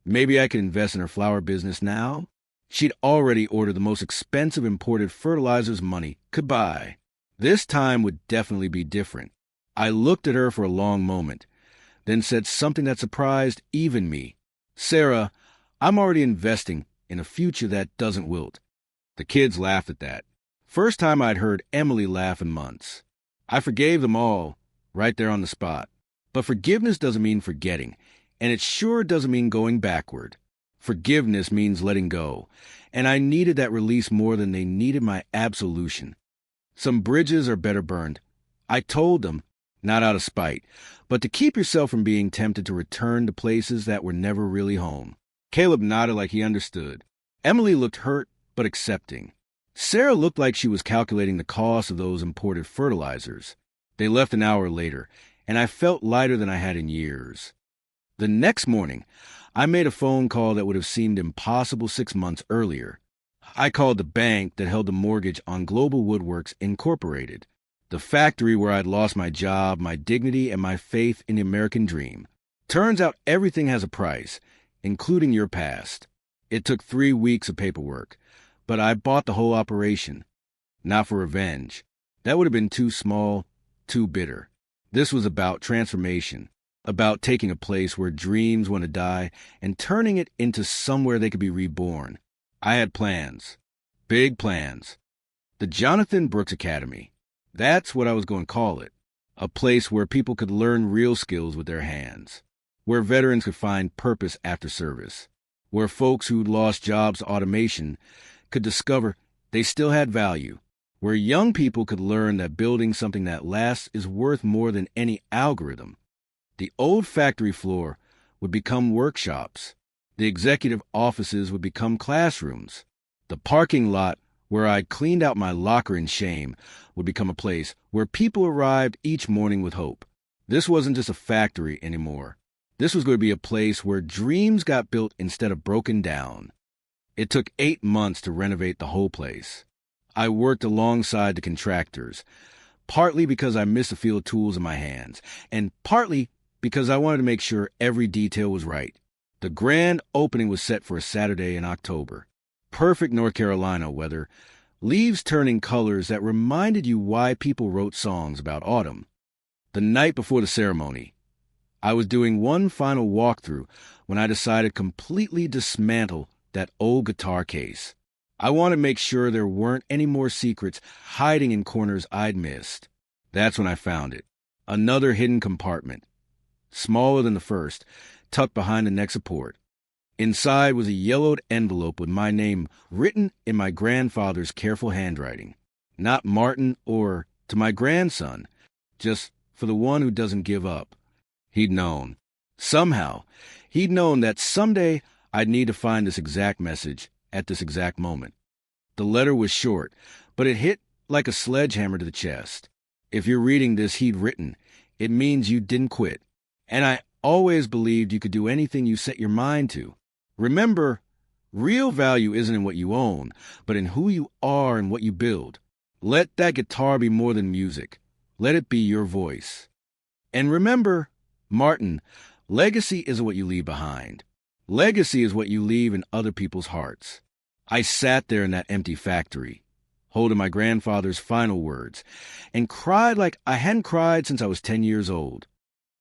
Maybe I could invest in her flower business now? She'd already ordered the most expensive imported fertilizers money could buy. This time would definitely be different. I looked at her for a long moment, then said something that surprised even me. Sarah, I'm already investing in a future that doesn't wilt. The kids laughed at that. First time I'd heard Emily laugh in months. I forgave them all, right there on the spot. But forgiveness doesn't mean forgetting, and it sure doesn't mean going backward. Forgiveness means letting go, and I needed that release more than they needed my absolution. Some bridges are better burned. I told them, not out of spite, but to keep yourself from being tempted to return to places that were never really home. Caleb nodded like he understood. Emily looked hurt, but accepting. Sarah looked like she was calculating the cost of those imported fertilizers. They left an hour later, and I felt lighter than I had in years. The next morning, I made a phone call that would have seemed impossible 6 months earlier. I called the bank that held the mortgage on Global Woodworks Incorporated, the factory where I'd lost my job, my dignity, and my faith in the American dream. Turns out everything has a price, including your past. It took 3 weeks of paperwork, but I bought the whole operation. Not for revenge. That would have been too small, too bitter. This was about transformation, about taking a place where dreams want to die and turning it into somewhere they could be reborn. I had plans. Big plans. The Jonathan Brooks Academy. That's what I was going to call it. A place where people could learn real skills with their hands. Where veterans could find purpose after service. Where folks who'd lost jobs to automation could discover they still had value. Where young people could learn that building something that lasts is worth more than any algorithm. The old factory floor would become workshops. The executive offices would become classrooms. The parking lot where I cleaned out my locker in shame would become a place where people arrived each morning with hope. This wasn't just a factory anymore. This was going to be a place where dreams got built instead of broken down. It took 8 months to renovate the whole place. I worked alongside the contractors, partly because I missed the feel of tools in my hands, and partly because I wanted to make sure every detail was right. The grand opening was set for a Saturday in October. Perfect North Carolina weather, leaves turning colors that reminded you why people wrote songs about autumn. The night before the ceremony, I was doing one final walkthrough when I decided to completely dismantle that old guitar case. I wanted to make sure there weren't any more secrets hiding in corners I'd missed. That's when I found it. Another hidden compartment, smaller than the first, tucked behind the neck support. Inside was a yellowed envelope with my name written in my grandfather's careful handwriting. Not Martin or to my grandson, just for the one who doesn't give up. He'd known. Somehow, he'd known that someday I'd need to find this exact message at this exact moment. The letter was short, but it hit like a sledgehammer to the chest. If you're reading this he'd written, it means you didn't quit. And I always believed you could do anything you set your mind to. Remember, real value isn't in what you own, but in who you are and what you build. Let that guitar be more than music. Let it be your voice. And remember, Martin, legacy isn't what you leave behind. Legacy is what you leave in other people's hearts. I sat there in that empty factory, holding my grandfather's final words, and cried like I hadn't cried since I was 10 years old.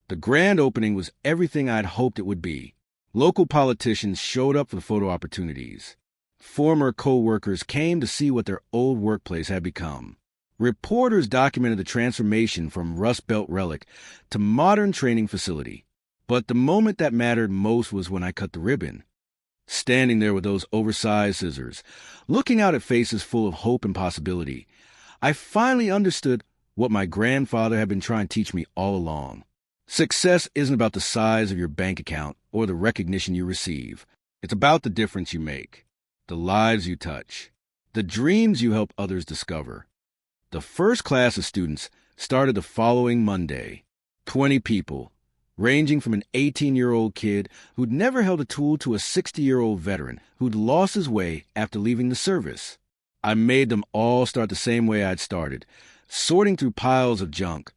The grand opening was everything I'd hoped it would be. Local politicians showed up for the photo opportunities. Former co-workers came to see what their old workplace had become. Reporters documented the transformation from Rust Belt relic to modern training facility. But the moment that mattered most was when I cut the ribbon. Standing there with those oversized scissors, looking out at faces full of hope and possibility, I finally understood what my grandfather had been trying to teach me all along. Success isn't about the size of your bank account or the recognition you receive. It's about the difference you make, the lives you touch, the dreams you help others discover. The first class of students started the following Monday. 20 people, ranging from an 18-year-old kid who'd never held a tool to a 60-year-old veteran who'd lost his way after leaving the service. I made them all start the same way I'd started, sorting through piles of junk,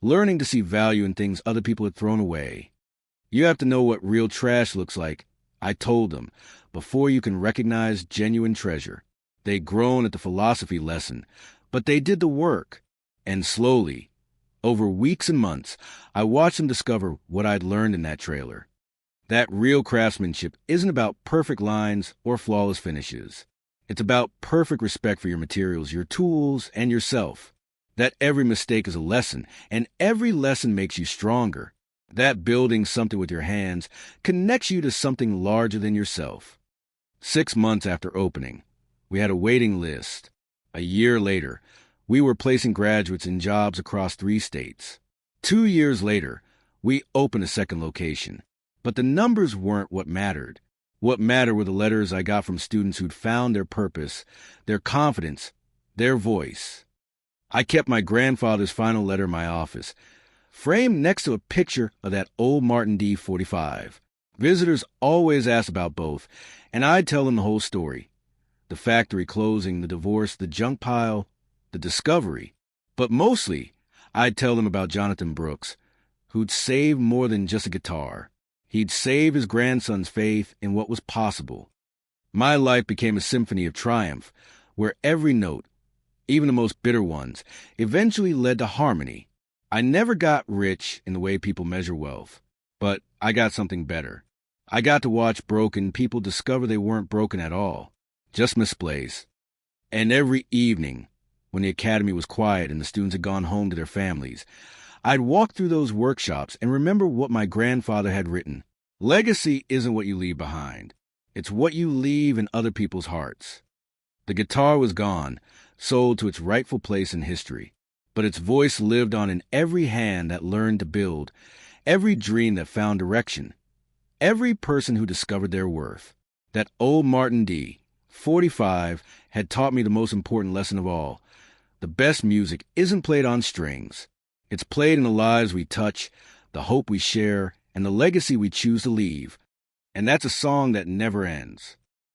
learning to see value in things other people had thrown away. You have to know what real trash looks like, I told them, before you can recognize genuine treasure. They'd grown at the philosophy lesson, but they did the work. And slowly, over weeks and months, I watched them discover what I'd learned in that trailer. That real craftsmanship isn't about perfect lines or flawless finishes. It's about perfect respect for your materials, your tools, and yourself. That every mistake is a lesson, and every lesson makes you stronger. That building something with your hands connects you to something larger than yourself. 6 months after opening, we had a waiting list. A year later, we were placing graduates in jobs across 3 states. 2 years later, we opened a second location. But the numbers weren't what mattered. What mattered were the letters I got from students who'd found their purpose, their confidence, their voice. I kept my grandfather's final letter in my office, framed next to a picture of that old Martin D 45. Visitors always asked about both, and I'd tell them the whole story. The factory closing, the divorce, the junk pile, the discovery. But mostly, I'd tell them about Jonathan Brooks, who'd saved more than just a guitar. He'd saved his grandson's faith in what was possible. My life became a symphony of triumph, where every note, even the most bitter ones, eventually led to harmony. I never got rich in the way people measure wealth, but I got something better. I got to watch broken people discover they weren't broken at all, just misplaced. And every evening, when the academy was quiet and the students had gone home to their families, I'd walk through those workshops and remember what my grandfather had written. Legacy isn't what you leave behind. It's what you leave in other people's hearts. The guitar was gone, sold to its rightful place in history, but its voice lived on in every hand that learned to build, every dream that found direction, every person who discovered their worth. That old Martin D, 45, had taught me the most important lesson of all. The best music isn't played on strings. It's played in the lives we touch, the hope we share, and the legacy we choose to leave. And that's a song that never ends.